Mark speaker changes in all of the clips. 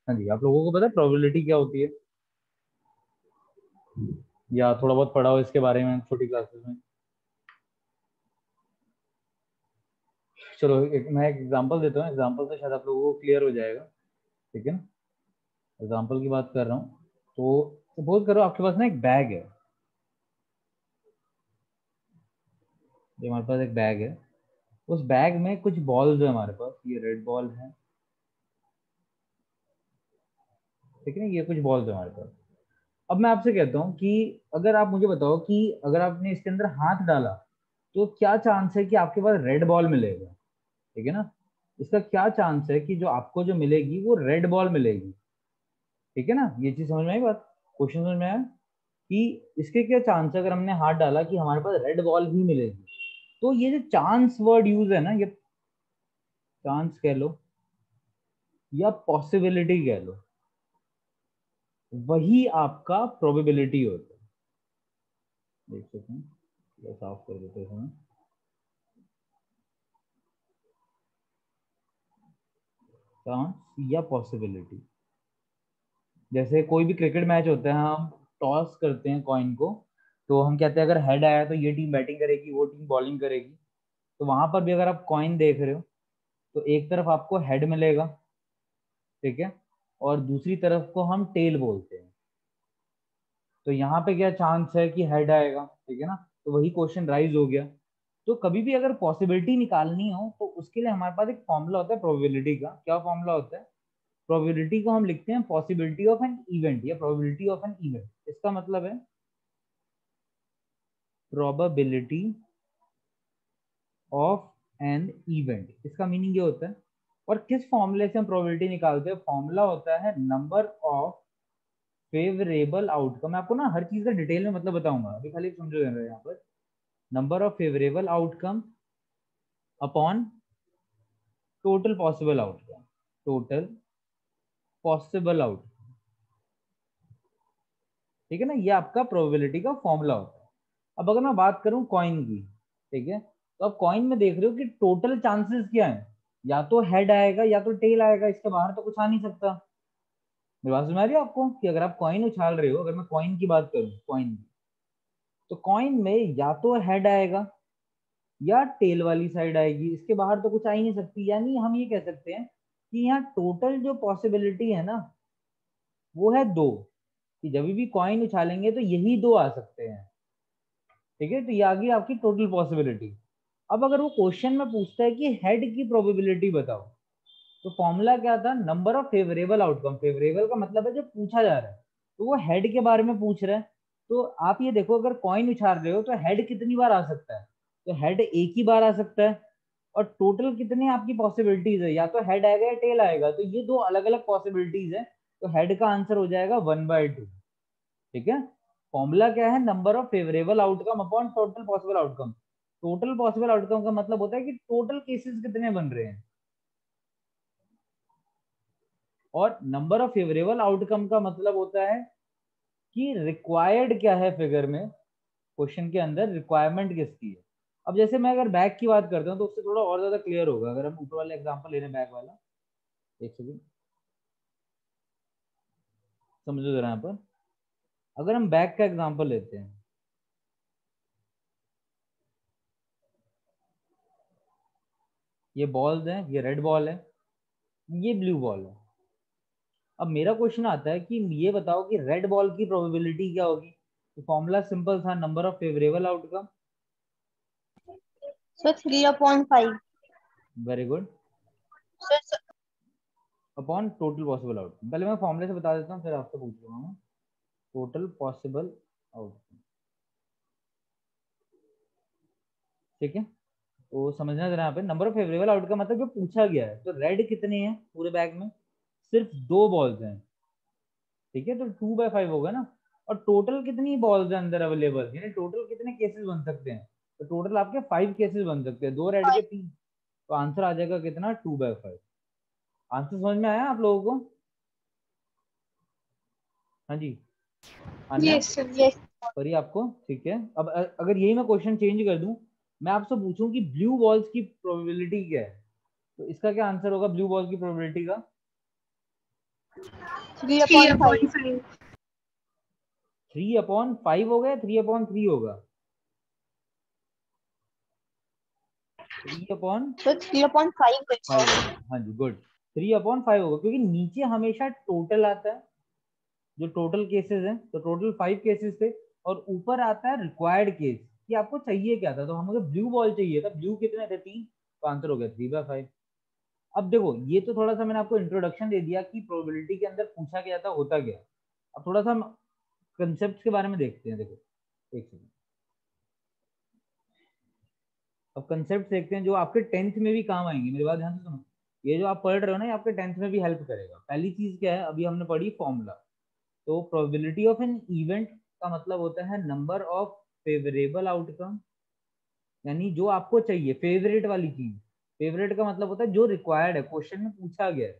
Speaker 1: हाँ जी, आप लोगों को पता है प्रोबेबिलिटी क्या होती है, या थोड़ा बहुत पढ़ा हो इसके बारे में छोटी क्लासेस में? चलो मैं एक एग्जांपल देता हूँ, एग्जांपल से शायद आप लोगों को क्लियर हो जाएगा। ठीक है ना, एग्जांपल की बात कर रहा हूँ। तो सपोज करो आपके पास ना एक बैग है, ये हमारे पास एक बैग है। उस बैग में कुछ बॉल्स है हमारे पास, ये रेड बॉल है, ठीक है ना, ये कुछ बॉल्स है हमारे पास। अब मैं आपसे कहता हूँ कि अगर आप मुझे बताओ कि अगर आपने इसके अंदर हाथ डाला तो क्या चांस है कि आपके पास रेड बॉल मिलेगा। ठीक है ना, इसका क्या चांस है कि जो आपको जो मिलेगी वो रेड बॉल मिलेगी। ठीक है ना, ये चीज समझ में आई बात, क्वेश्चन समझ में आया कि इसके क्या चांस है अगर हमने हाथ डाला कि हमारे पास रेड बॉल ही मिलेगी। तो ये जो चांस वर्ड यूज है ना, ये चांस कह लो या पॉसिबिलिटी कह लो, वही आपका प्रोबेबिलिटी होता है। एक सेकंड, थोड़ा साफ कर देते हैं। चांस या पॉसिबिलिटी, जैसे कोई भी क्रिकेट मैच होता है, हम टॉस करते हैं कॉइन को, तो हम कहते हैं अगर हेड आया तो ये टीम बैटिंग करेगी, वो टीम बॉलिंग करेगी। तो वहां पर भी अगर आप कॉइन देख रहे हो तो एक तरफ आपको हेड मिलेगा, ठीक है, और दूसरी तरफ को हम टेल बोलते हैं। तो यहाँ पे क्या चांस है कि हेड आएगा, ठीक है ना, तो वही क्वेश्चन राइज हो गया। तो कभी भी अगर पॉसिबिलिटी निकालनी हो तो उसके लिए हमारे पास एक फॉर्मूला होता है प्रोबेबिलिटी का। क्या फॉर्मूला होता है? प्रोबेबिलिटी को हम लिखते हैं पॉसिबिलिटी ऑफ एन इवेंट या प्रोबेबिलिटी ऑफ एन इवेंट। इसका मतलब है प्रोबेबिलिटी ऑफ एन इवेंट, इसका मीनिंग ये होता है। और किस फॉर्मूले से हम प्रोबेबिलिटी निकालते हैं? फॉर्मूला होता है नंबर ऑफ फेवरेबल आउटकम। मैं आपको ना हर चीज का डिटेल में मतलब बताऊंगा, अभी खाली समझो यहाँ पर। Number of favourable outcome upon total possible outcome, total possible outcome. ठीक है ना, ये आपका प्रोबेबिलिटी का फॉर्मूला होता है। अब अगर मैं बात करूं कॉइन की, ठीक है, तो अब कॉइन में देख रहे हो कि टोटल चांसेस क्या है, या तो हेड आएगा या तो टेल आएगा, इसके बाहर तो कुछ आ नहीं सकता। मेरी बात समझ आ रही है आपको कि अगर आप कॉइन उछाल रहे हो, अगर मैं कॉइन की बात करूं, कॉइन की, तो कॉइन में या तो हेड आएगा या टेल वाली साइड आएगी, इसके बाहर तो कुछ आ ही नहीं सकती। यानी हम ये कह सकते हैं कि यहाँ टोटल जो पॉसिबिलिटी है ना, वो है दो, कि जब भी कॉइन उछालेंगे तो यही दो आ सकते हैं। ठीक है, तो ये आ गई आपकी टोटल पॉसिबिलिटी। अब अगर वो क्वेश्चन में पूछता है कि हेड की प्रोबेबिलिटी बताओ, तो फॉर्मूला क्या था? Number of favourable outcome. Favourable का मतलब है जो पूछा जा रहा है, तो वो हेड के बारे में पूछ रहा है। तो आप ये देखो, अगर कॉइन उछाल रहे हो तो हेड कितनी बार आ सकता है? तो हेड एक ही बार आ सकता है। और टोटल कितने आपकी पॉसिबिलिटीज है, या तो हेड आएगा या टेल आएगा, तो ये दो अलग अलग पॉसिबिलिटीज है। तो हेड का आंसर हो जाएगा 1/2। ठीक है, फॉर्मूला क्या है? Number of favourable outcome upon total possible outcome. Total possible outcome का मतलब होता है कि टोटल केसेस कितने बन रहे हैं, और नंबर ऑफ फेवरेबल आउटकम का मतलब होता है कि रिक्वायर्ड क्या है फिगर में, क्वेश्चन के अंदर रिक्वायरमेंट किसकी है। अब जैसे मैं अगर बैग की बात करता हूँ तो उससे थोड़ा और ज्यादा क्लियर होगा। अगर हम ऊपर वाला एग्जांपल ले रहे हैं बैग वाला, एक सेकंड समझो जरा यहाँ पर। अगर हम बैग का एग्जांपल लेते हैं, ये बॉल्स हैं, ये रेड बॉल है, ये ब्लू बॉल है। अब मेरा क्वेश्चन आता है कि ये बताओ कि रेड बॉल की प्रोबेबिलिटी क्या होगी। तो फॉर्मूला सिंपल था, number of favourable outcome.
Speaker 2: Sir 3/5।
Speaker 1: Very good.
Speaker 2: Sir
Speaker 1: upon total possible outcome. पहले मैं फॉर्मूले से बता देता हूँ, फिर आपसे पूछ लूंगा मैं। टोटल पॉसिबल आउटकम, ठीक है। तो समझना जरा यहाँ पे, नंबर ऑफ फेवरेबल आउटकम मतलब जो पूछा गया है। तो रेड कितने हैं पूरे बैग में? सिर्फ दो बॉल्स हैं, ठीक है, तो 2/5 होगा ना। और टोटल कितनी बॉल्स है अंदर अवेलेबल, यानी टोटल कितने केसेस बन सकते हैं? तो टोटल आपके 5 केसेस बन सकते हैं, दो रेड के 3। तो आंसर आ जाएगा कितना? 2/5। आंसर समझ में आया आप लोगों को? हाँ जी, आन्या,
Speaker 2: यस सर यस।
Speaker 1: परी आपको ठीक है। अब अगर यही मैं क्वेश्चन चेंज कर दूं, मैं आपसे पूछूं कि ब्लू बॉल्स की प्रोबेबिलिटी क्या है, तो इसका क्या आंसर होगा ब्लू बॉल की प्रोबेबिलिटी का?
Speaker 2: 3/5।
Speaker 1: 3/5 होगा या 3/3 होगा? 3/5
Speaker 2: तो 3/5 देखो।
Speaker 1: होगा। हाँ जी, गुड। 3/5 होगा क्योंकि नीचे हमेशा टोटल आता है, जो टोटल केसेस हैं, तो टोटल 5 केसेस थे, और ऊपर आता है रिक्वायर्ड केस कि आपको चाहिए क्या था। तो हमें ब्लू बॉल चाहिए था, ब्लू कितने थे? 3, तो आंसर हो गया 3/5। अब देखो, ये तो थोड़ा सा मैंने आपको इंट्रोडक्शन दे दिया कि प्रोबेबिलिटी के अंदर पूछा गया था होता क्या। अब थोड़ा सा हम कंसेप्ट के बारे में देखते हैं। देखो एक सेकंड, अब कंसेप्ट देखते हैं जो आपके 10th में भी काम आएंगे। मेरी बात ध्यान से सुनो, ये जो आप पढ़ रहे हो ना, ये आपके 10th में भी हेल्प करेगा। पहली चीज क्या है, अभी हमने पढ़ी फॉर्मूला। तो प्रोबेबिलिटी ऑफ एन इवेंट का मतलब होता है नंबर ऑफ फेवरेबल आउटकम, यानी जो आपको चाहिए फेवरेट वाली चीज। फेवरेट का मतलब होता है जो रिक्वायर्ड है, क्वेश्चन में पूछा गया है,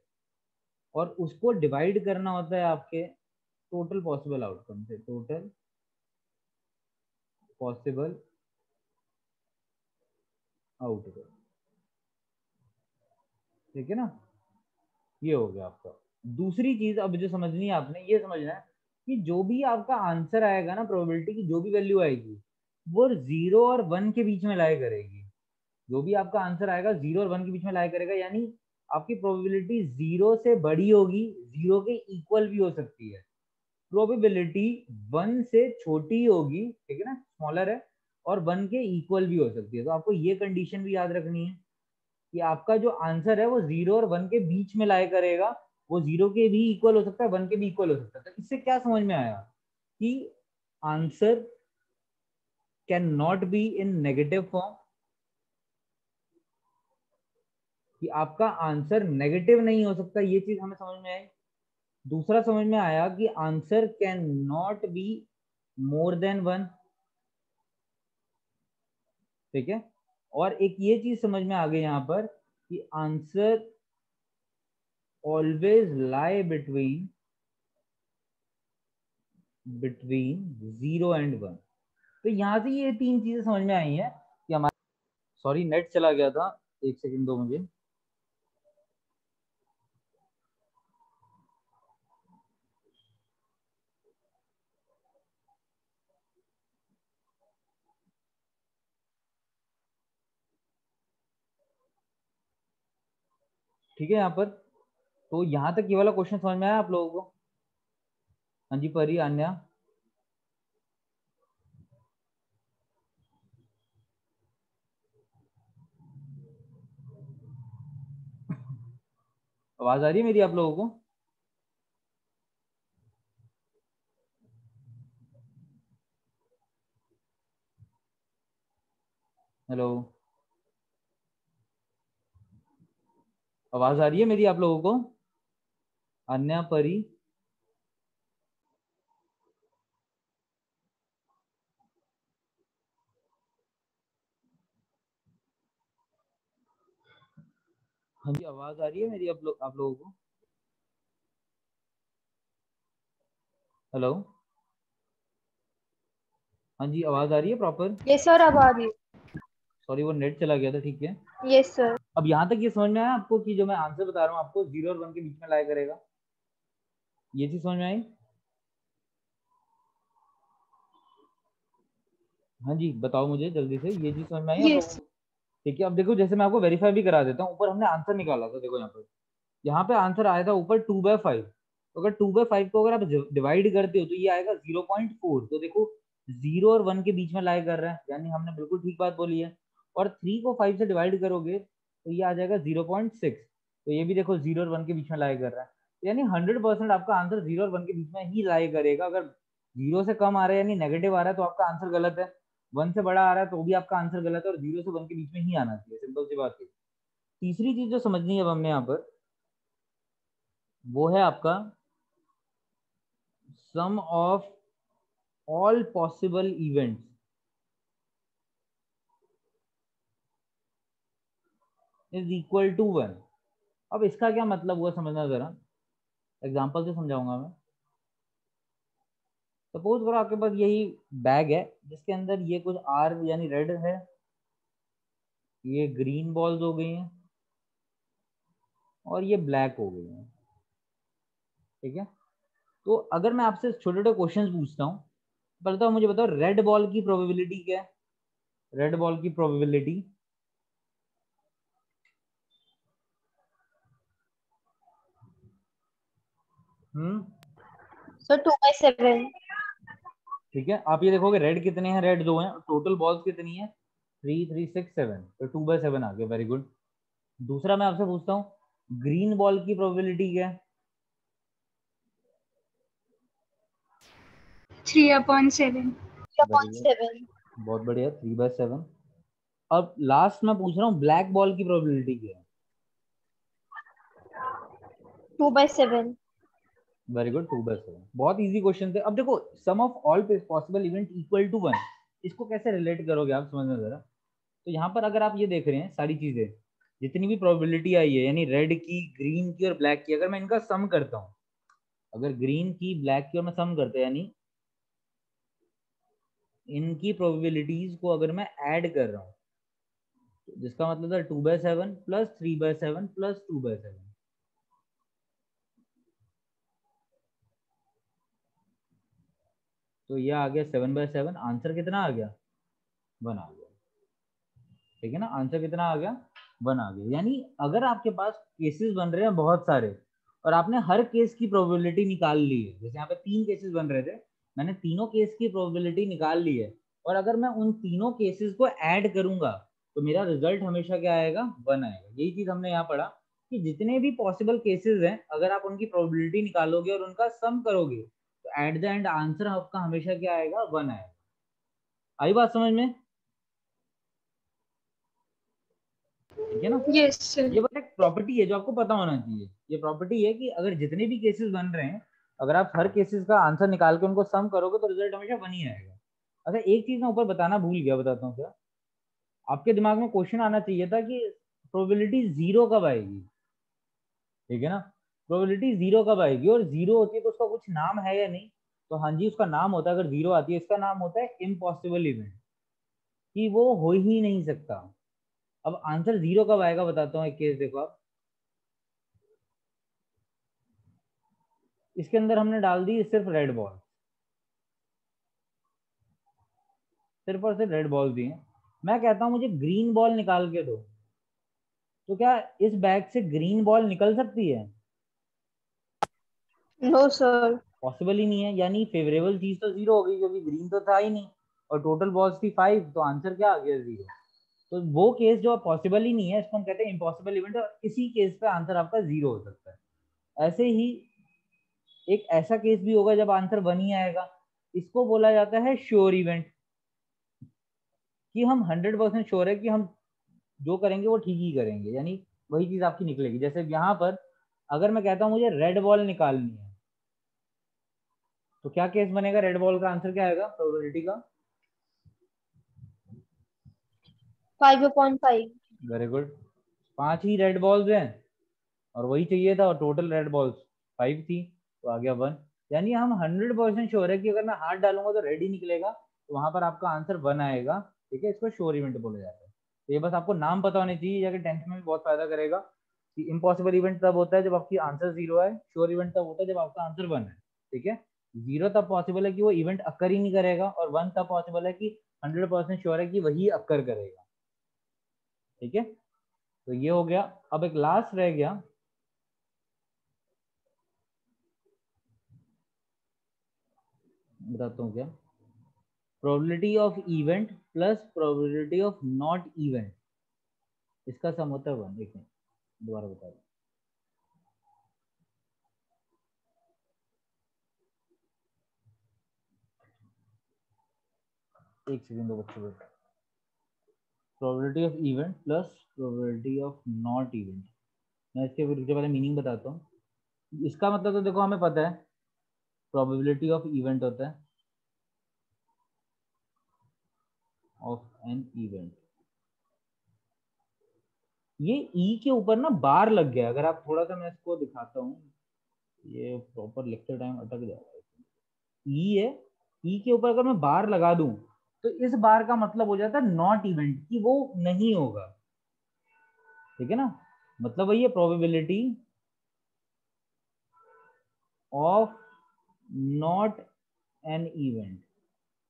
Speaker 1: और उसको डिवाइड करना होता है आपके टोटल पॉसिबल आउटकम से। टोटल पॉसिबल आउटकम, ठीक है ना? ये हो गया आपका। दूसरी चीज अब जो समझनी है आपने, ये समझना है कि जो भी आपका आंसर आएगा ना, प्रोबेबिलिटी की जो भी वैल्यू आएगी, वो 0 और 1 के बीच में लाया करेगी। जो भी आपका आंसर आएगा 0 और 1 के बीच में लाया करेगा, यानी आपकी प्रोबेबिलिटी 0 से बड़ी होगी, 0 के इक्वल भी हो सकती है। प्रोबेबिलिटी 1 से छोटी होगी, ठीक है ना, स्मॉलर है, और 1 के इक्वल भी हो सकती है। तो आपको ये कंडीशन भी याद रखनी है कि आपका जो आंसर है वो 0 और 1 के बीच में लाया करेगा। वो 0 के भी इक्वल हो सकता है, 1 के भी इक्वल हो सकता है। तो इससे क्या समझ में आया कि answer can not be in negative form, कि आपका आंसर नेगेटिव नहीं हो सकता, ये चीज हमें समझ में आई। दूसरा समझ में आया कि answer can not be more than 1, ठीक है। और एक ये चीज समझ में आ गई यहाँ पर कि answer always lie between 0 and 1। तो यहाँ से ये 3 चीजें समझ में आई हैं कि हमारा, सॉरी नेट चला गया था, एक सेकंड दो मुझे। ठीक है, यहाँ पर तो यहाँ तक ये वाला क्वेश्चन समझ में आया आप लोगों को? हाँ जी, परी, अन्या, आवाज आ रही है मेरी आप लोगों को? हेलो, आवाज आ रही है मेरी आप लोगों को? अन्या, परी? हाँ जी, आवाज आ रही है मेरी आप लोगों को? हेलो, हाँ जी, आवाज आ रही है प्रॉपर?
Speaker 2: यस सर, अब आ रही
Speaker 1: सॉरी, वो नेट चला गया था, ठीक है।
Speaker 2: है। Yes sir.
Speaker 1: अब यहाँ तक ये समझ में आया आपको कि जो मैं आंसर बता रहा हूँ आपको 0 और 1 के बीच में लाया करेगा? ये चीज समझ में आई? हाँ जी, बताओ मुझे जल्दी से, ये चीज समझ में आई आप लोगों
Speaker 2: यस।
Speaker 1: को? ठीक है, अब देखो, जैसे मैं आपको वेरीफाई भी करा देता हूँ। ऊपर हमने आंसर निकाला था, देखो यहाँ पे आंसर आया था ऊपर 2/5। तो अगर 2/5 को अगर आप डिवाइड करते हो तो ये आएगा 0.4। तो देखो, 0 और 1 के बीच में लाई कर रहा है, यानी हमने बिल्कुल ठीक बात बोली है। और 3 को 5 से डिवाइड करोगे तो ये आ जाएगा 0.6। तो ये भी देखो 0 और 1 के बीच में लाई कर रहा है, यानी 100% आपका आंसर 0 और 1 के बीच में ही लाई करेगा। अगर 0 से कम आ रहा है यानी नेगेटिव आ रहा है तो आपका आंसर गलत है, 1 से बड़ा आ रहा है तो भी आपका आंसर गलत है, और 0 से 1 के बीच में ही आना चाहिए। सिंपल सी बात है। तीसरी चीज जो समझनी है अब हमने यहाँ पर, वो है आपका sum of all possible events is equal to 1। अब इसका क्या मतलब हुआ समझना जरा, एग्जांपल से समझाऊंगा मैं। सपोज करो आपके पास यही बैग है जिसके अंदर ये कुछ आर यानी रेड है, ये ग्रीन बॉल्स हो गई हैं, और ये ब्लैक हो गई हैं। ठीक है। तो अगर मैं आपसे छोटे छोटे क्वेश्चन पूछता हूँ, पहले तो मुझे बताओ रेड बॉल की प्रोबेबिलिटी क्या है? रेड बॉल की प्रोबेबिलिटी
Speaker 2: सर 2/7।
Speaker 1: ठीक है, आप ये देखोगे रेड कितने हैं, रेड 2 हैं, टोटल बॉल्स कितनी है 3 3 6 7, तो 2/7 आ गया, वेरी गुड। दूसरा मैं आपसे पूछता हूँ ग्रीन बॉल की प्रोबेबिलिटी क्या है?
Speaker 3: 3/7।
Speaker 1: Very good,
Speaker 2: 3/7।
Speaker 1: बहुत बढ़िया, 3/7। अब लास्ट मैं पूछ रहा हूँ ब्लैक बॉल की प्रोबेबिलिटी क्या है?
Speaker 2: 2/7।
Speaker 1: Very good, 2/7। बहुत इजी क्वेश्चन थे। अब देखो sum of all possible event equal to 1, इसको कैसे रिलेट करोगे आप, समझना जरा। तो यहाँ पर अगर आप ये देख रहे हैं सारी चीजें, जितनी भी प्रोबेबिलिटी आई है, यानी रेड की, ग्रीन की और ब्लैक की, अगर मैं इनका सम करता हूँ, अगर ग्रीन की ब्लैक की और मैं सम करता, यानी इनकी प्रोबेबिलिटीज को अगर मैं ऐड कर रहा हूँ, तो जिसका मतलब था 2/7 प्लस 3/7 प्लस 2/7, तो ये आ गया 7/7। आंसर कितना आ गया? 1 आ गया। ठीक है ना, आंसर कितना आ गया? 1 आ गया। यानी अगर आपके पास केसेस बन रहे हैं बहुत सारे, और आपने हर केस की प्रोबेबिलिटी निकाल ली है, जैसे यहाँ पे 3 केसेस बन रहे थे, मैंने तीनों केस की प्रोबेबिलिटी निकाल ली है, और अगर मैं उन तीनों केसेस को ऐड करूंगा, तो मेरा रिजल्ट हमेशा क्या आएगा? 1 आएगा। यही चीज हमने यहाँ पढ़ा कि जितने भी पॉसिबल केसेस हैं, अगर आप उनकी प्रोबेबिलिटी निकालोगे और उनका सम करोगे, तो एट द एंड आंसर आपका हमेशा क्या आएगा? 1 आएगा। आई बात समझ में? ठीक है ना।
Speaker 3: Yes sir.
Speaker 1: ये बस एक प्रॉपर्टी है जो आपको पता होना चाहिए। ये प्रॉपर्टी है कि अगर जितने भी केसेस बन रहे हैं, अगर आप हर केसेस का आंसर निकाल के उनको सम करोगे, तो रिजल्ट हमेशा 1 ही आएगा। अच्छा, एक चीज मैं ऊपर बताना भूल गया, बताता हूँ क्या। आपके दिमाग में क्वेश्चन आना चाहिए था कि प्रोबेबिलिटी 0 कब आएगी। ठीक है ना, प्रोबेबिलिटी 0 कब आएगी, और 0 होती है तो उसका कुछ नाम है या नहीं? तो हाँ जी, उसका नाम होता है। अगर 0 आती है, इसका नाम होता है इम्पॉसिबल इवेंट, कि वो हो ही नहीं सकता। अब आंसर 0 कब आएगा बताता हूँ, एक केस देखो आप। इसके अंदर हमने डाल दी सिर्फ रेड बॉल, सिर्फ और सिर्फ रेड बॉल दिए। मैं कहता हूं मुझे ग्रीन बॉल निकाल के दो, तो क्या इस बैग से ग्रीन बॉल निकल सकती है?
Speaker 2: No sir.
Speaker 1: पॉसिबल ही नहीं है। यानी फेवरेबल चीज तो 0 हो गई, क्योंकि ग्रीन तो था ही नहीं, और टोटल बॉल्स थी 5, तो आंसर क्या आ गया? 0। तो वो केस जो पॉसिबल ही नहीं है, इसको हम कहते हैं इम्पॉसिबल इवेंट, और इसी केस पे आंसर आपका 0 हो सकता है। ऐसे ही एक ऐसा केस भी होगा जब आंसर 1 ही आएगा, इसको बोला जाता है श्योर इवेंट, कि हम 100% श्योर है कि हम जो करेंगे वो ठीक ही करेंगे, यानी वही चीज आपकी निकलेगी। जैसे यहाँ पर अगर मैं कहता हूँ मुझे रेड बॉल निकालनी है, तो क्या केस बनेगा? रेड बॉल का आंसर क्या आएगा प्रोबेबिलिटी का?
Speaker 2: 5/5।
Speaker 1: Very good. 5 ही रेड बॉल्स हैं, और वही चाहिए था, और टोटल रेड बॉल्स 5 थी, तो आ गया 1। यानी हम 100% श्योर है कि अगर मैं हाथ डालूंगा तो रेड ही निकलेगा, तो वहां पर आपका आंसर 1 आएगा। ठीक है, इसको श्योर इवेंट बोला जाता है। तो ये बस आपको नाम पता होने चाहिए, जाके टेंथ में भी बहुत फायदा करेगा, कि इम्पॉसिबल इवेंट तब होता है जब आपकी आंसर 0 है, श्योर इवेंट तब होता है जब आपका आंसर 1 है। ठीक है, 0 तब पॉसिबल है कि वो इवेंट अक्कर ही नहीं करेगा, और 1 तब पॉसिबल है कि 100% श्योर है कि वही अक्कर करेगा। ठीक है, तो ये हो गया। अब एक लास्ट रह गया, बताता हूँ क्या। Probability of event plus probability of not event, इसका सम होता है 1। एक मिनट, दोबारा बता दो। एक सेकंड दो बच्चों, probability of event plus probability of not event. मैं इसके पहले मीनिंग बताता हूँ। इसका मतलब तो देखो हमें पता है, प्रोबेबिलिटी ऑफ इवेंट होता है ऑफ एन इवेंट। ये ई के ऊपर ना बार लग गया, अगर आप थोड़ा सा, मैं इसको दिखाता हूँ, ये प्रॉपर लेक्चर टाइम अटक जाएगा। ई है, ई के ऊपर अगर मैं बार लगा दूं, तो इस बार का मतलब हो जाता है नॉट इवेंट, कि वो नहीं होगा। ठीक है ना, मतलब वही है probability of not an event,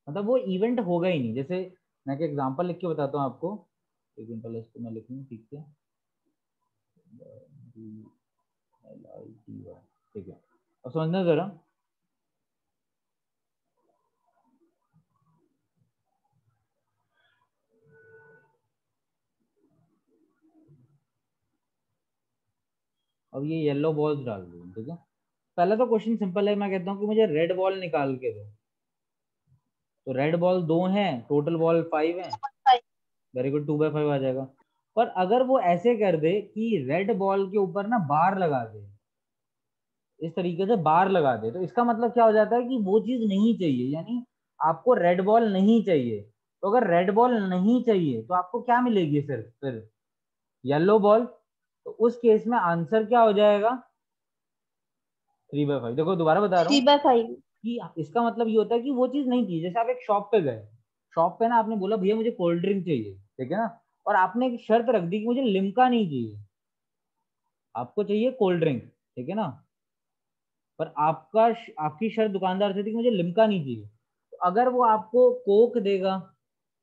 Speaker 1: मतलब वो इवेंट होगा ही नहीं। जैसे मैं एक एग्जांपल लिख के बताता हूँ आपको, एक मिनट पहले इसको मैं लिखूँ ठीक से, ठीक है, अब समझना जरा। अब ये येलो बॉल्स डाल दो, ठीक है। पहला तो क्वेश्चन सिंपल है, मैं कहता हूँ कि मुझे रेड बॉल निकाल के दो। तो रेड बॉल 2 हैं, टोटल बॉल 5 है, वेरी गुड, 2/5 आ जाएगा। पर अगर वो ऐसे कर दे कि रेड बॉल के ऊपर ना बार लगा दे, इस तरीके से बार लगा दे, तो इसका मतलब क्या हो जाता है कि वो चीज नहीं चाहिए, यानी आपको रेड बॉल नहीं चाहिए। तो अगर रेड बॉल नहीं चाहिए तो आपको क्या मिलेगी सिर्फ फिर येलो बॉल। तो उस केस में आंसर क्या हो जाएगा, 3/5। देखो दोबारा बता रहा
Speaker 2: थ्री
Speaker 1: हूँ
Speaker 2: बाय फाइव
Speaker 1: कि इसका मतलब ये होता है कि वो चीज नहीं चाहिए। जैसे आप एक शॉप पे गए, शॉप पे ना आपने बोला भैया मुझे कोल्ड ड्रिंक चाहिए, ठीक है ना, और आपने एक शर्त रख दी कि मुझे लिम्का नहीं चाहिए, आपको चाहिए कोल्ड ड्रिंक, ठीक है ना, पर आपकी शर्त दुकानदार से थी कि मुझे लिम्का नहीं चाहिए। तो अगर वो आपको कोक देगा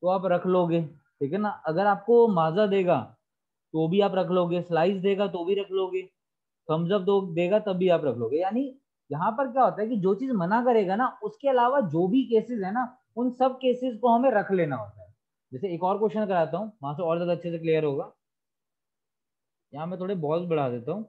Speaker 1: तो आप रख लोगे, ठीक है ना, अगर आपको माजा देगा तो भी आप रख लोगे, स्लाइस देगा तो भी रख लोगे, थम्स अप दो देगा तब भी आप रख लोगे। यानी यहाँ पर क्या होता है कि जो चीज मना करेगा ना, उसके अलावा जो भी केसेस है ना, उन सब केसेस को हमें रख लेना होता है। जैसे एक और क्वेश्चन कराता हूँ, वहां से और ज्यादा अच्छे से क्लियर होगा। यहाँ मैं थोड़े बॉल्स बढ़ा देता हूँ।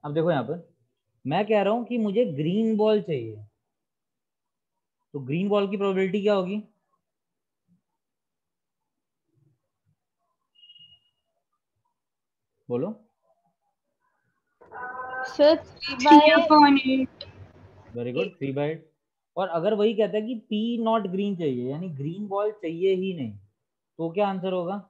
Speaker 1: अब देखो यहाँ पर मैं कह रहा हूँ कि मुझे ग्रीन बॉल चाहिए, तो ग्रीन बॉल की प्रोबेबिलिटी क्या होगी, बोलो।
Speaker 2: Sir three
Speaker 3: three
Speaker 2: by
Speaker 3: upon eight.
Speaker 1: Very good, 3/8। और अगर वही कहता है कि पी नॉट ग्रीन चाहिए, यानी ग्रीन बॉल चाहिए ही नहीं, तो क्या आंसर होगा।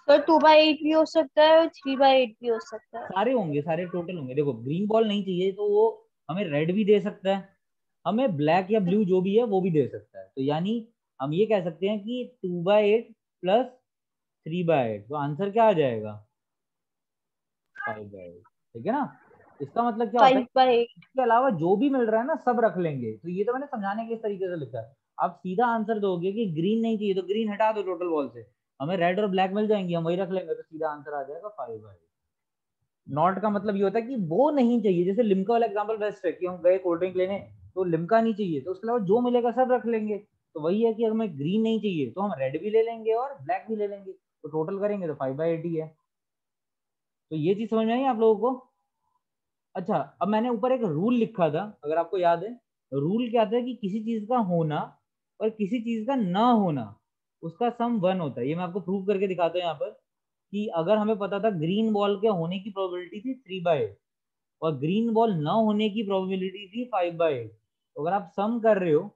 Speaker 2: सर 2/8 भी हो सकता है और 3/8 भी हो सकता है।
Speaker 1: सारे होंगे, सारे टोटल होंगे। देखो ग्रीन बॉल नहीं चाहिए तो वो हमें रेड भी दे सकता है, हमें ब्लैक या ब्लू जो भी है वो भी दे सकता है। तो यानी हम ये कह सकते हैं कि 2/8 प्लस 3/8, तो आंसर क्या आ जाएगा, 5/8, ठीक है ना। इसका मतलब क्या होता है,
Speaker 2: 5/8।
Speaker 1: इसके अलावा जो भी मिल रहा है ना सब रख लेंगे। तो ये तो मैंने समझाने के इस तरीके से लिखा है। आप सीधा आंसर दोगे कि ग्रीन नहीं चाहिए तो ग्रीन हटा दो टोटल बॉल से, हमें रेड और ब्लैक मिल जाएंगे, हम वही रख लेंगे, तो सीधा आंसर आ जाएगा 5/8। नॉट का मतलब ये होता है कि वो नहीं चाहिए। जैसे लिम्का वाला एग्जांपल बेस्ट है कि हम गए कोल्ड ड्रिंक लेने, तो लिम्का नहीं चाहिए, तो उसके अलावा जो मिलेगा सब रख लेंगे। तो वही है कि अगर हमें ग्रीन नहीं चाहिए तो हम रेड भी ले लेंगे और ब्लैक भी ले लेंगे, तो टोटल करेंगे तो 5/8 ही है। तो ये चीज समझ में आई आप लोगों को। अच्छा, अब मैंने ऊपर एक रूल लिखा था, अगर आपको याद है, रूल क्या था कि किसी चीज का होना और किसी चीज का ना होना, उसका सम 1 होता है। ये मैं आपको प्रूव करके दिखाता हूँ यहाँ पर, कि अगर हमें पता था ग्रीन बॉल के होने की प्रोबेबिलिटी थी 3/8 और ग्रीन बॉल ना होने की प्रोबेबिलिटी थी 5/8, तो अगर आप सम कर रहे हो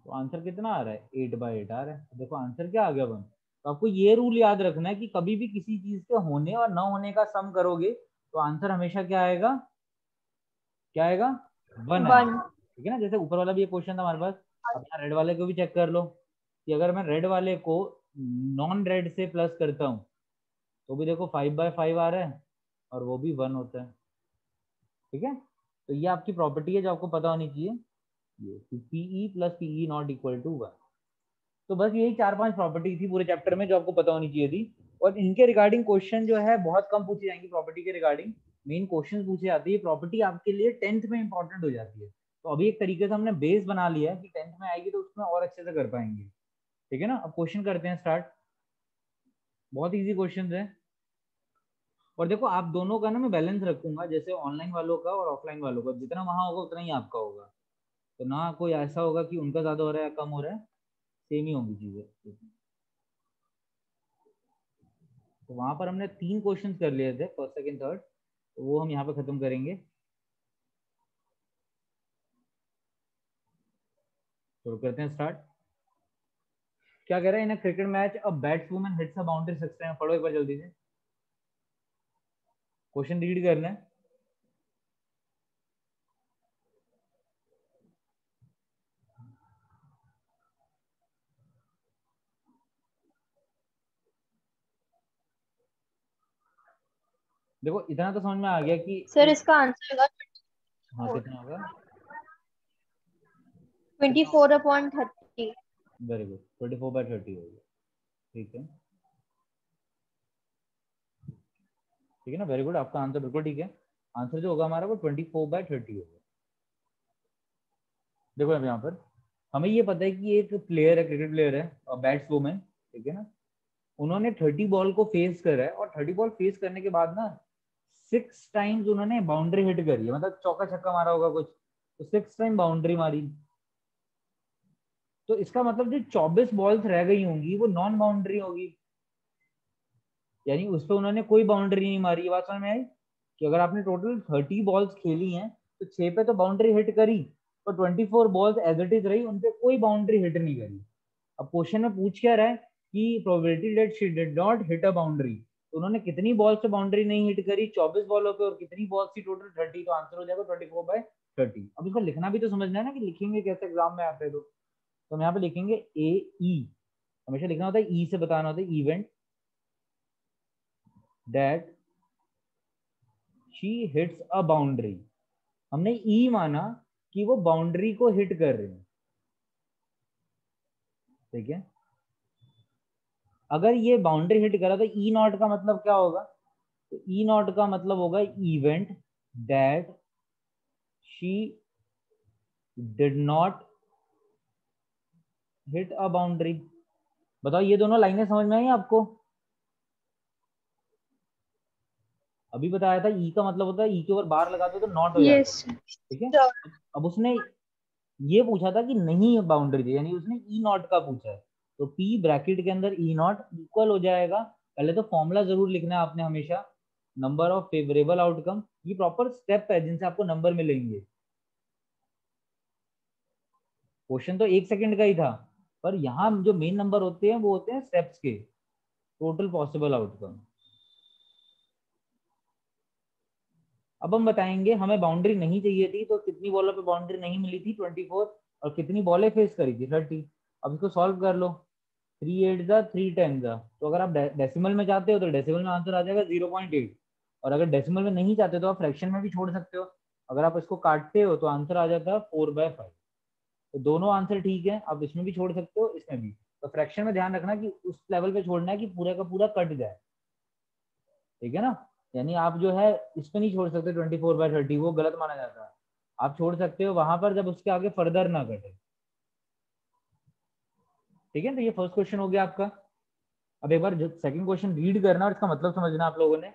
Speaker 1: तो आंसर कितना आ रहा है, 8/8 आ रहा है। तो देखो आंसर क्या आ गया, 1। तो आपको ये रूल याद रखना है कि कभी भी किसी चीज के होने और ना होने का सम करोगे तो आंसर हमेशा क्या आएगा, क्या आएगा, 1 आएगा,
Speaker 2: 1।
Speaker 1: ठीक है ना। जैसे ऊपर वाला भी एक क्वेश्चन था हमारे पास, अब यहाँ रेड वाले को भी चेक कर लो, कि अगर मैं रेड वाले को नॉन रेड से प्लस करता हूँ तो भी देखो 5/5 आ रहा है और वो भी 1 होता है, ठीक है। तो ये आपकी प्रॉपर्टी है जो आपको पता होनी चाहिए, ये PE plus PE not equal to 1। तो बस यही 4-5 प्रॉपर्टी थी पूरे चैप्टर में जो आपको पता होनी चाहिए थी। और इनके रिगार्डिंग क्वेश्चन जो है बहुत कम पूछे जाएंगे, प्रॉपर्टी के रिगार्डिंग मेन क्वेश्चन पूछे जाते हैं। प्रॉपर्टी आपके लिए 10th में इंपॉर्टेंट हो जाती है। तो अभी एक तरीके से हमने बेस बना लिया है कि 10th में आएगी तो उसमें और अच्छे से कर पाएंगे, ठीक है ना। अब क्वेश्चन करते हैं स्टार्ट, बहुत ईजी क्वेश्चन है। और देखो आप दोनों का ना मैं बैलेंस रखूंगा, जैसे ऑनलाइन वालों का और ऑफलाइन वालों का, जितना वहां होगा उतना ही आपका होगा। तो ना कोई ऐसा होगा कि उनका ज्यादा हो रहा है या कम हो रहा है, सेम ही होंगी चीजें। तो वहां पर हमने 3 क्वेश्चन कर लिए थे, फर्स्ट सेकंड थर्ड, तो वो हम यहाँ पे खत्म करेंगे। तो करते हैं स्टार्ट। क्या कह रहे हैं, in cricket match a batsman hits a boundary 6 time. पढ़ो एक बार जल्दी से, क्वेश्चन रीड करना है। देखो इतना तो समझ में आ गया कि
Speaker 2: सर इसका आंसर होगा
Speaker 1: हाँ कितना होगा
Speaker 2: 24/30।
Speaker 1: वेरी गुड 24/30 होगा। ठीक है ठीक है ना, वेरी गुड, आपका आंसर बिल्कुल ठीक है। आंसर जो होगा हमारा वो 24/30 होगा। देखो अब यहाँ पर हमें ये पता है कि एक प्लेयर है, क्रिकेट प्लेयर है और बैट्समैन, ठीक है ना, उन्होंने 30 बॉल को फेस करा है और 30 बॉल फेस करने के बाद ना 6 टाइम्स उन्होंने बाउंड्री हिट करी है, मतलब चौका छक्का मारा होगा कुछ, तो 6 टाइम बाउंड्री मारी। तो इसका मतलब जो 24 बॉल्स रह गई होंगी वो नॉन बाउंड्री होगी, यानी उस पर उन्होंने कोई बाउंड्री नहीं मारी। ये बात समझ में आई कि अगर आपने टोटल 30 बॉल्स खेली हैं तो 6 पे तो बाउंड्री हिट करी, पर 24 बॉल्स एज इट इज रही, उन पे कोई बाउंड्री हिट नहीं करी। अब क्वेश्चन में पूछ क्या रहा है कि probability that she did not hit a boundary, तो उन्होंने कितनी बॉल्स पे बाउंड्री नहीं हिट करी, 24 बॉलों पे, और कितनी बॉल्स थी टोटल 30, तो आंसर हो जाएगा 24/30। अब इसको लिखना भी तो समझना है ना कि लिखेंगे कैसे एग्जाम में आते हैं। तो हम यहाँ पे लिखेंगे ए ई, हमेशा लिखना होता है ई से बताना होता है, event that she hits a boundary. हमने ई माना कि वो बाउंड्री को हिट कर रहे हैं, ठीक है। अगर ये बाउंड्री हिट करा तो ई नॉट का मतलब क्या होगा, तो ई नॉट का मतलब होगा event that she did not hit a boundary. बताओ ये दोनों लाइनें समझ में आई आपको? अभी बताया था ई का मतलब होता है ई के ऊपर बार लगा दो तो नॉट हो जाता है,
Speaker 2: यस
Speaker 1: ठीक है।
Speaker 2: सर।
Speaker 1: अब उसने ये पूछा था कि नहीं बाउंड्री थी, यानी उसने ई नॉट का पूछा है, तो पी ब्रैकेट के अंदर ई नॉट इक्वल हो जाएगा। पहले तो फॉर्मूला जरूर लिखना है आपने हमेशा, नंबर ऑफ फेवरेबल आउटकम, ये प्रॉपर स्टेप है जिनसे आपको नंबर मिलेंगे। क्वेश्चन तो 1 सेकंड का ही था, पर यहाँ जो मेन नंबर होते हैं वो होते हैं स्टेप्स के, टोटल पॉसिबल आउटकम। अब हम बताएंगे हमें बाउंड्री नहीं चाहिए थी, तो कितनी बॉलों पे बाउंड्री नहीं मिली थी 24, और कितनी बॉलें फेस करी थी 30। अब इसको सॉल्व कर लो, 3 8 जा 3 10 जा, तो अगर आप डेसिमल में चाहते हो तो डेसिमल में आंसर आ जाएगा 0.8, और अगर डेसिमल में नहीं चाहते तो आप फ्रैक्शन में भी छोड़ सकते हो। अगर आप इसको काटते हो तो आंसर आ जाता है 4/5। तो दोनों आंसर ठीक है, आप इसमें भी छोड़ सकते हो इसमें भी। तो फ्रैक्शन में ध्यान रखना कि उस लेवल पे छोड़ना है कि पूरा का पूरा कट जाए, ठीक है ना। यानी आप जो है इस पे नहीं छोड़ सकते 24/30, वो गलत माना जाता है। आप छोड़ सकते हो वहां पर जब उसके आगे फर्दर ना कटे, ठीक है। तो ये फर्स्ट क्वेश्चन हो गया आपका। अब एक बार सेकंड क्वेश्चन रीड करना और इसका मतलब समझना आप लोगों ने।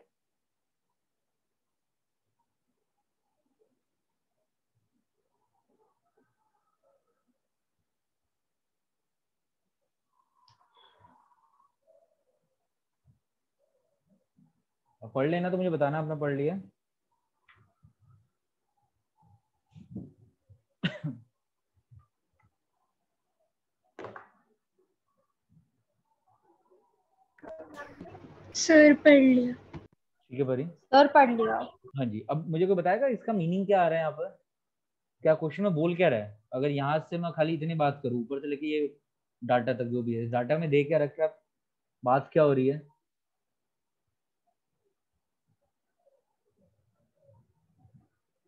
Speaker 1: पढ़ लेना तो मुझे बताना अपना पढ़ लिया।
Speaker 2: सर पढ़ लिया।
Speaker 1: ठीक है परी।
Speaker 2: सर पढ़ लिया।
Speaker 1: हाँ जी, अब मुझे को बताएगा इसका मीनिंग क्या आ रहा है यहाँ पर, क्या क्वेश्चन में बोल क्या रहा है। अगर यहाँ से मैं खाली इतनी बात करूँ ऊपर से लेके ये डाटा तक जो भी है, इस डाटा में दे क्या रखा है, बात क्या हो रही है।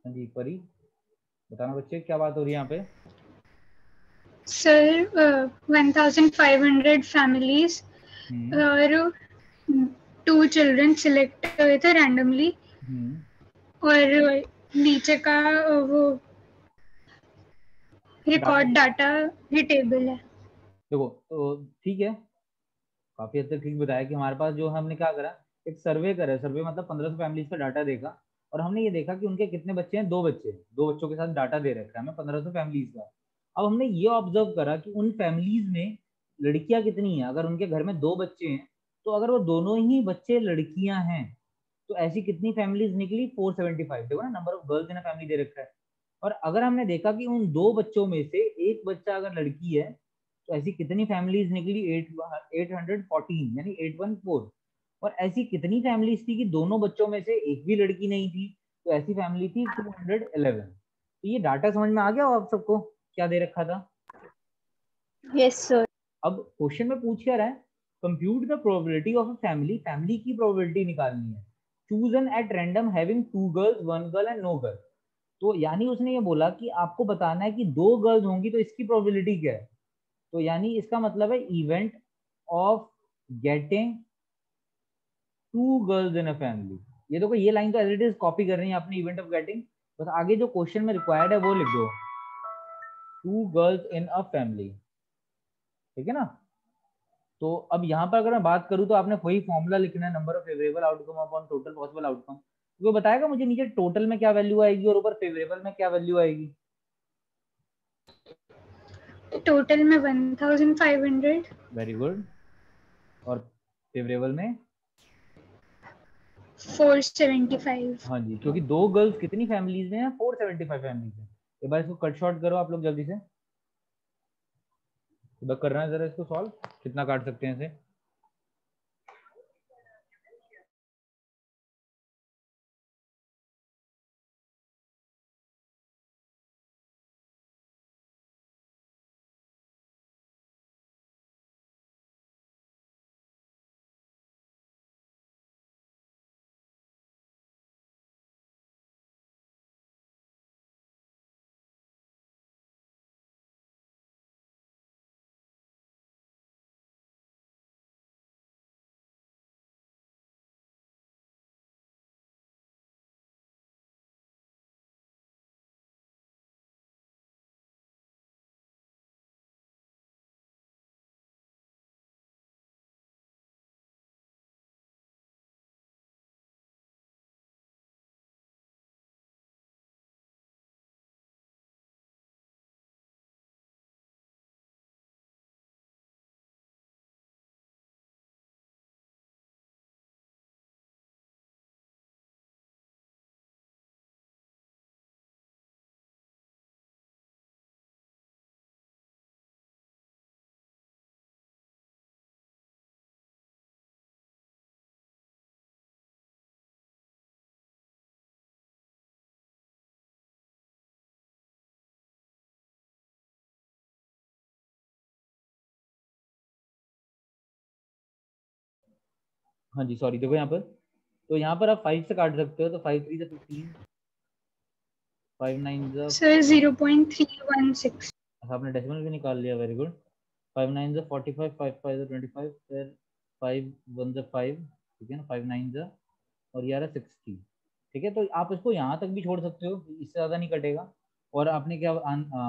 Speaker 1: हाँ जी परी, बताना बच्चे क्या बात हो रही है यहाँ पे।
Speaker 2: सर 1500 फैमिलीज
Speaker 1: हम्म
Speaker 2: और 2 चिल्ड्रन सिलेक्ट हुए थे रैंडमली,
Speaker 1: हम्म
Speaker 2: और नीचे का वो
Speaker 1: डाटा
Speaker 2: रिकॉर्ड डाटा ये टेबल है।
Speaker 1: देखो तो ठीक है, काफी हद तक ठीक बताया कि हमारे पास जो हमने क्या करा, एक सर्वे करा। सर्वे मतलब 1500 फैमिलीज का डाटा देखा, और हमने ये देखा कि उनके कितने बच्चे हैं, 2 बच्चे हैं, 2 बच्चों के साथ डाटा दे रखा है हमें 1500 फैमिलीज का। अब हमने ये ऑब्जर्व करा कि उन फैमिलीज में लड़कियां कितनी हैं। अगर उनके घर में 2 बच्चे हैं, तो अगर वो दोनों ही बच्चे लड़कियां हैं तो ऐसी कितनी फैमिलीज निकली, 475। देखो ना, number of girls in family दे रखा है। और अगर हमने देखा कि उन 2 बच्चों में से एक बच्चा अगर लड़की है, तो ऐसी कितनी फैमिलीज निकली, 814, यानी 814। और ऐसी कितनी फैमिलीज थी कि दोनों बच्चों में से एक भी लड़की नहीं थी, तो ऐसी फैमिली थी 211। तो ये डाटा समझ में आ गया हो आप सबको, क्या दे रखा था।
Speaker 2: Yes sir.
Speaker 1: अब क्वेश्चन में पूछ क्या रहा है, compute the probability of a family, family की प्रोबेबिलिटी निकालनी है choose an at random having 2 girls 1 girl and no girl. तो यानी उसने ये बोला कि आपको बताना है कि 2 गर्ल्स होंगी तो इसकी प्रोबेबिलिटी क्या है। तो यानी इसका मतलब है event of getting 2 girls in a family. ये देखो ये लाइन तो एज इट इज कॉपी कर रही है आपने इवेंट ऑफ गेटिंग, बस आगे जो क्वेश्चन में रिक्वायर्ड है वो लिख दो, 2 गर्ल्स इन अ फैमिली, ठीक है ना। तो अब यहाँ पर अगर मैं बात करूँ तो आपने वही फॉर्मूला लिखना है, number of favourable outcome upon total possible outcome. तो वो बताएगा मुझे नीचे टोटल में क्या वैल्यू आएगी और ऊपर फेवरेबल में क्या वैल्यू आएगी।
Speaker 2: टोटल में 1500।
Speaker 1: Very good. और फेवरेबल में
Speaker 2: 475।
Speaker 1: हाँ जी, क्योंकि 2 गर्ल्स कितनी फैमिलीज में है, 475 फैमिलीज में। एक बार इसको कट शॉर्ट करो आप लोग जल्दी से, करना है जरा इसको सॉल्व, कितना काट सकते हैं इसे। हाँ जी सॉरी, देखो यहाँ पर, तो यहाँ पर आप 5 से काट सकते हो, तो 5 3 से 15, 5 9
Speaker 2: सर 0.316।
Speaker 1: आपने डेसिमल भी निकाल लिया, वेरी गुड। 5 9 45, 5 5 25, फिर 5 1 5, ठीक है ना, 5 9 और 11 60, ठीक है। तो आप इसको यहाँ तक भी छोड़ सकते हो, इससे ज़्यादा नहीं कटेगा। और आपने क्या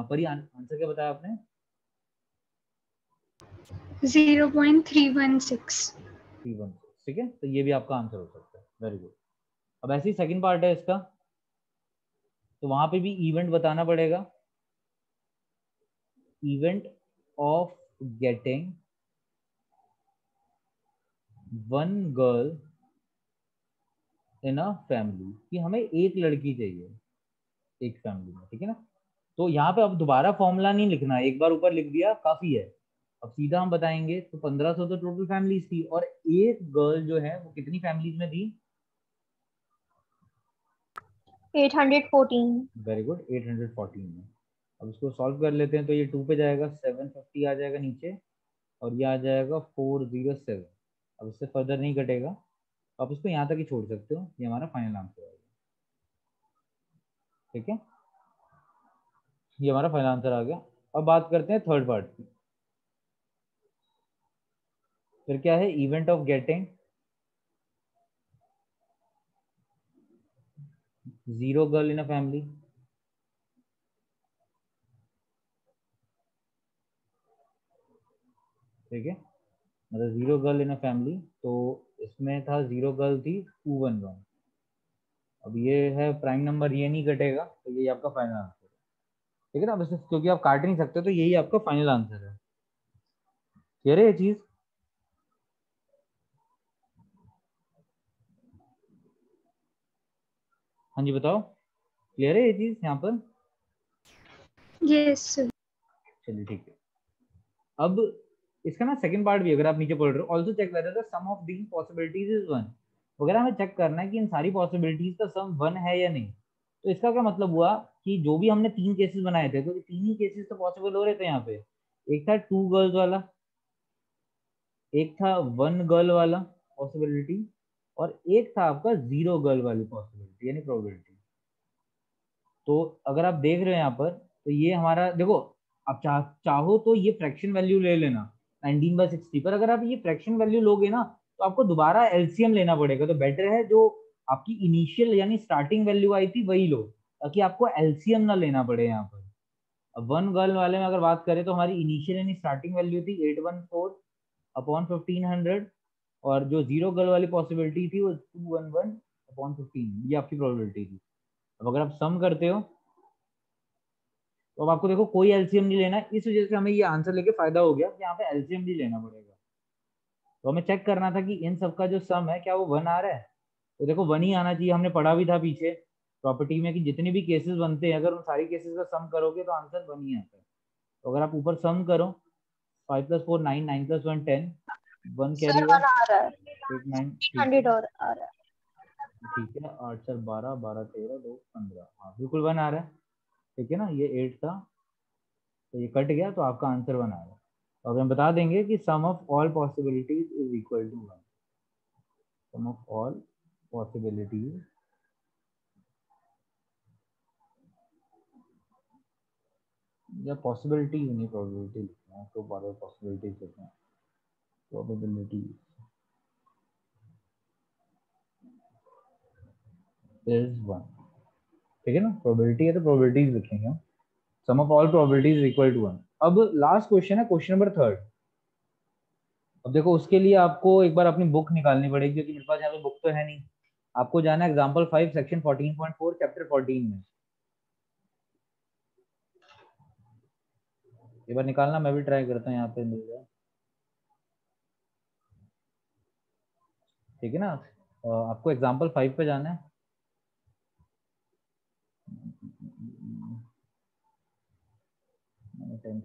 Speaker 1: परी आंसर क्या बताया आपने?
Speaker 2: 0.316।
Speaker 1: 316, ठीक है, तो ये भी आपका आंसर हो सकता है, वेरी गुड। अब ऐसे ही सेकंड पार्ट है इसका, तो वहां पे भी इवेंट बताना पड़ेगा, event of getting 1 girl in a family, कि हमें एक लड़की चाहिए एक फैमिली में, ठीक है ना। तो यहाँ पे अब दोबारा फॉर्मूला नहीं लिखना है, एक बार ऊपर लिख दिया काफी है। अब सीधा हम बताएंगे, तो 1500 तो टोटल फैमिलीज थी, और एक गर्ल जो है वो कितनी फैमिलीज में थी?
Speaker 2: 814।
Speaker 1: वेरी गुड, 814 में। अब इसको सॉल्व कर लेते हैं, तो ये 2 पे जाएगा, 750 आ जाएगा नीचे, और ये आ जाएगा 407। अब इससे फर्दर नहीं कटेगा, आप इसको यहाँ तक ही छोड़ सकते हो, ये हमारा फाइनल आंसर आएगा, ठीक है। ये हमारा फाइनल आंसर आ गया। अब बात करते हैं थर्ड पार्ट की। फिर क्या है, event of getting 0 girl in a family, ठीक है, मतलब 0 गर्ल इन अ फैमिली। तो इसमें था 0 गर्ल थी 211। अब ये है प्राइम नंबर, ये नहीं कटेगा, तो यही आपका फाइनल आंसर है, ठीक है ना। बस क्योंकि आप काट नहीं सकते, तो यही आपका फाइनल आंसर है। क्लियर है ये चीज? हाँ जी बताओ, क्लियर है ये चीज यहाँ पर?
Speaker 2: Yes sir.
Speaker 1: चलिए ठीक है। अब इसका ना सेकंड पार्ट भी, अगर आप नीचे पढ़ रहे हो, also check whether the sum of these possibilities is 1, वगैरह हमें चेक करना है कि इन सारी पॉसिबिलिटीज का सम 1 है या नहीं। तो इसका क्या मतलब हुआ कि जो भी हमने 3 केसेस बनाए थे, तो 3 ही केसेस तो पॉसिबल हो रहे थे यहाँ पे। एक था 2 गर्ल्स वाला, एक था 1 गर्ल वाला पॉसिबिलिटी, और एक था आपका जीरो गर्ल वाली पॉसिबिलिटी यानी प्रोबेबिलिटी। तो अगर आप देख रहे हैं यहाँ पर, तो ये हमारा देखो, आप चाहो तो ये फ्रैक्शन वैल्यू ले लेना 19/60, पर अगर आप ये फ्रैक्शन वैल्यू लोगे ना तो आपको दोबारा एलसीएम लेना पड़ेगा। तो बेटर है जो आपकी इनिशियल यानी स्टार्टिंग वैल्यू आई थी वही लो, ताकि आपको एलसीएम ना लेना पड़े यहाँ पर। अब वन गर्ल वाले में अगर बात करें तो हमारी इनिशियल यानी स्टार्टिंग वैल्यू थी 814/1500, और जो जीरो गर्ल वाली पॉसिबिलिटी थी वो 211/15, ये आपकी प्रोबेबिलिटी थी। अब अगर आप सम करते हो तो अब आपको देखो कोई एलसीएम नहीं लेना, इस वजह से हमें ये आंसर लेके फायदा हो गया कि यहाँ पे एलसीएम नहीं लेना पड़ेगा। तो हमें चेक करना था कि इन सबका जो सम है क्या वो वन आ रहा है। तो देखो वन ही आना चाहिए, हमने पढ़ा भी था पीछे प्रॉपर्टी में कि जितने भी केसेस बनते हैं अगर उन सारी केसेस का सम करोगे तो आंसर वन ही आता है। तो अगर आप ऊपर सम करो, 5+4 9, 9+1 10, वन कैरी
Speaker 2: सर
Speaker 1: हुआ
Speaker 2: 1 आ रहा है,
Speaker 1: 8 9, ठीक
Speaker 2: 100
Speaker 1: है।
Speaker 2: और आ रहा है।
Speaker 1: ठीक है, 8 4 12, 12 13 2 15, हाँ बिल्कुल वन आ रहा है। ठीक है ना, ये 8 था तो ये कट गया, तो आपका आंसर वन आ रहा है। तो अब हम बता देंगे कि sum of all possibilities is equal to one. Sum of all possibilities या पॉसिबिलिटीज नहीं, प्रोबेबिलिटी लिखना है तो बार पॉसिबिलिटीज लिखना है। प्रोबेबिलिटी इज वन, ठीक है ना, प्रोबेबिलिटी है तो प्रोबेबिलिटीज लिखेंगे हम। Sum of all probabilities is equal to one. अब लास्ट क्वेश्चन है, क्वेश्चन नंबर थर्ड। अब देखो उसके लिए आपको एक बार अपनी बुक निकालनी पड़ेगी, क्योंकि मेरे पास यहाँ पे बुक तो है नहीं। आपको जाना है एग्जाम्पल 5 सेक्शन 14.4 चैप्टर 14 में। एक बार निकालना, मैं भी ट्राई करता हूँ यहाँ पे मिल जाए। ठीक है ना, आपको एग्जाम्पल 5 पे जाना है। मैंने 10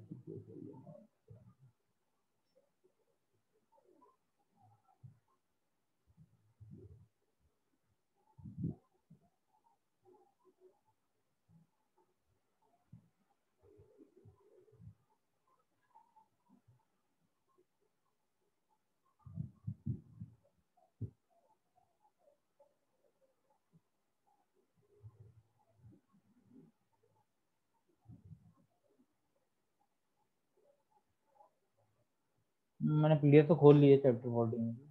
Speaker 1: मैंने पीडीएफ तो खोल ली है चैप्टर 14 की।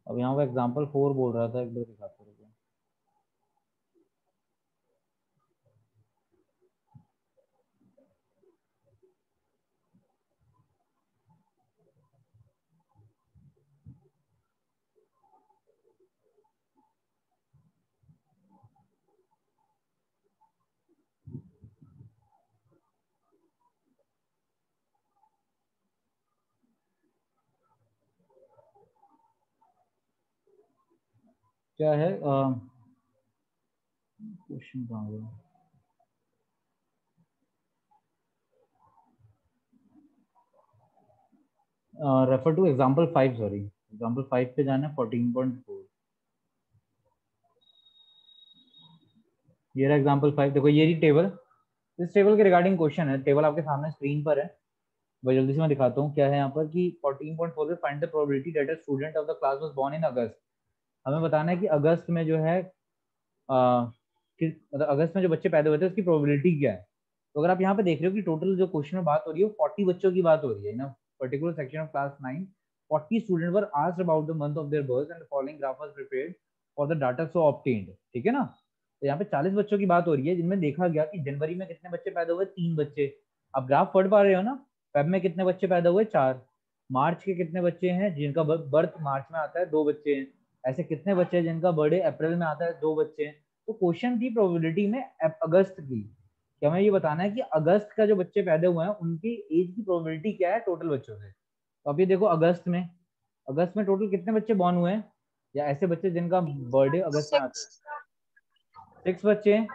Speaker 1: अब यहाँ पे एग्जाम्पल 4 बोल रहा था, एक बार दिखाते रहो। क्या है क्वेश्चन कहाँ गया? Refer to example 5, sorry example 5 पे जाना है 14.4। ये रहा एग्जाम्पल 5, देखो ये रही टेबल। इस टेबल के रिगार्डिंग क्वेश्चन है, टेबल आपके सामने स्क्रीन पर है। वही जल्दी से मैं दिखाता हूँ क्या है यहाँ पर कि 14.4 पे find the probability that a student of the class was born in August. हमें बताना है कि अगस्त में जो है मतलब अगस्त में जो बच्चे पैदा हुए थे उसकी प्रोबेबिलिटी क्या है। तो अगर आप यहाँ पे देख रहे हो कि टोटल जो क्वेश्चन में बात हो रही है वो 40 बच्चों की बात हो रही है ना, particular section of class 9। 40 student were asked about the month of their birth and following graph was prepared for the data so obtained. ठीक है ना, तो यहाँ पे 40 बच्चों की बात हो रही है जिनमें देखा गया कि जनवरी में कितने बच्चे पैदा हुए, 3 बच्चे। आप ग्राफ पढ़ पा रहे हो ना, फेब में कितने बच्चे पैदा हुए, 4। मार्च के कितने बच्चे हैं जिनका बर्थ मार्च में आता है, 2 बच्चे हैं। ऐसे कितने बच्चे हैं जिनका बर्थडे अप्रैल में आता है, 2 बच्चे हैं। तो क्वेश्चन थी प्रोबेबिलिटी में अगस्त की, कि हमें ये बताना है कि अगस्त का जो बच्चे पैदा हुए हैं उनकी एज की प्रोबेबिलिटी क्या है टोटल बच्चों से। तो अभी देखो अगस्त में टोटल कितने बच्चे बॉर्न हुए हैं, या ऐसे बच्चे जिनका बर्थडे अगस्त में आता है।
Speaker 2: 6।
Speaker 1: 6 बच्चे हैं।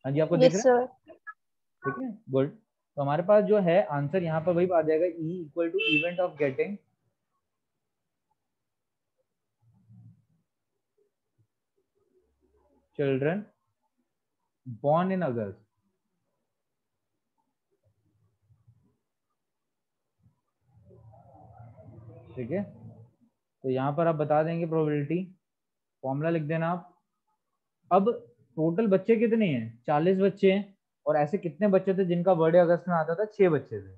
Speaker 1: हाँ जी, आपको दिख
Speaker 2: यस
Speaker 1: रहा है?
Speaker 2: सर।
Speaker 1: ठीक है, गुड। तो हमारे पास जो है आंसर यहाँ पर वही आ जाएगा, E equal to event of getting children born in August. ठीक है, तो यहाँ पर आप बता देंगे प्रोबेबिलिटी, फॉर्मूला लिख देना आप। अब टोटल बच्चे कितने हैं, 40 बच्चे हैं, और ऐसे कितने बच्चे थे जिनका बर्थडे अगस्त में आता था, 6 बच्चे थे।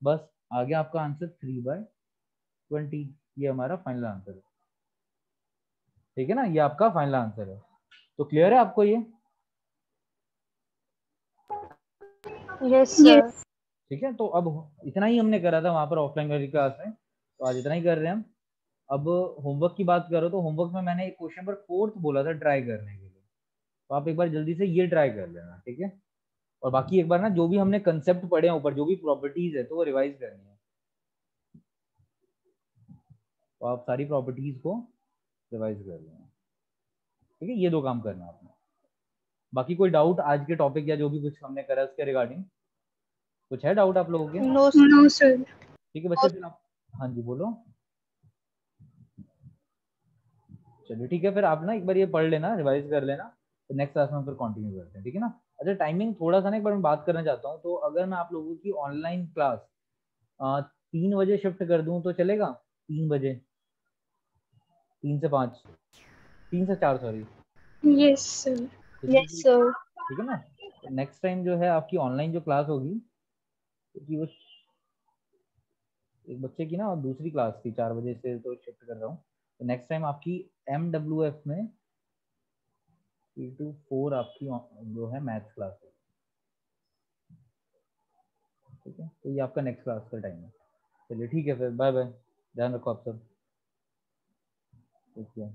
Speaker 1: बस आ गया आपका आंसर 3/20। ये हमारा फाइनल आंसर है। ठीक है ना, ये आपका फाइनल आंसर है। तो क्लियर है आपको ये?
Speaker 2: Yes sir.
Speaker 1: ठीक है, तो अब इतना ही हमने करा था वहां पर ऑफलाइन वाली क्लास में, तो आज इतना ही कर रहे हैं हम। अब होमवर्क की बात करो तो होमवर्क में मैंने एक क्वेश्चन नंबर 4 बोला था ट्राई करने के लिए, तो आप एक बार जल्दी से ये ट्राई कर लेना, ठीक है। और बाकी एक बार ना जो भी हमने कंसेप्ट पढ़े हैं ऊपर, जो भी प्रॉपर्टीज है, तो वो रिवाइज करनी है। तो आप सारी प्रॉपर्टीज को रिवाइज कर लेना, ठीक है। ये 2 काम करना आपने। बाकी कोई डाउट आज के टॉपिक या जो भी कुछ हमने करा उसके रिगार्डिंग, कुछ है डाउट आप लोगों के?
Speaker 2: No sir.
Speaker 1: ठीक है बच्चे, फिर आप, हाँ जी बोलो। चलिए ठीक है, फिर आप ना एक बार ये पढ़ लेना, रिवाइज कर लेना, तो नेक्स्ट क्लास में फिर कंटिन्यू करते हैं, ठीक है ना। अच्छा, टाइमिंग थोड़ा सा ना एक बार मैं बात करना चाहता हूँ, तो अगर मैं आप लोगों की ऑनलाइन क्लास 3 बजे शिफ्ट कर दूं तो चलेगा? 3 बजे, 3 से 5, 3 से 4 sorry.
Speaker 2: Yes sir.
Speaker 1: Yes
Speaker 2: yes
Speaker 1: sir.
Speaker 2: Sir.
Speaker 1: ठीक है ना, तो नेक्स्ट टाइम जो है आपकी ऑनलाइन जो क्लास होगी, क्योंकि वो एक बच्चे की ना और दूसरी क्लास थी 4 बजे से, तो शिफ्ट कर रहा हूँ, तो नेक्स्ट टाइम आपकी MWF में P2 4 आपकी जो है मैथ्स क्लास है, ठीक है। तो ये आपका नेक्स्ट क्लास का टाइम है। चलिए ठीक है, फिर बाय बाय, ध्यान रखो आप सब, ठीक है।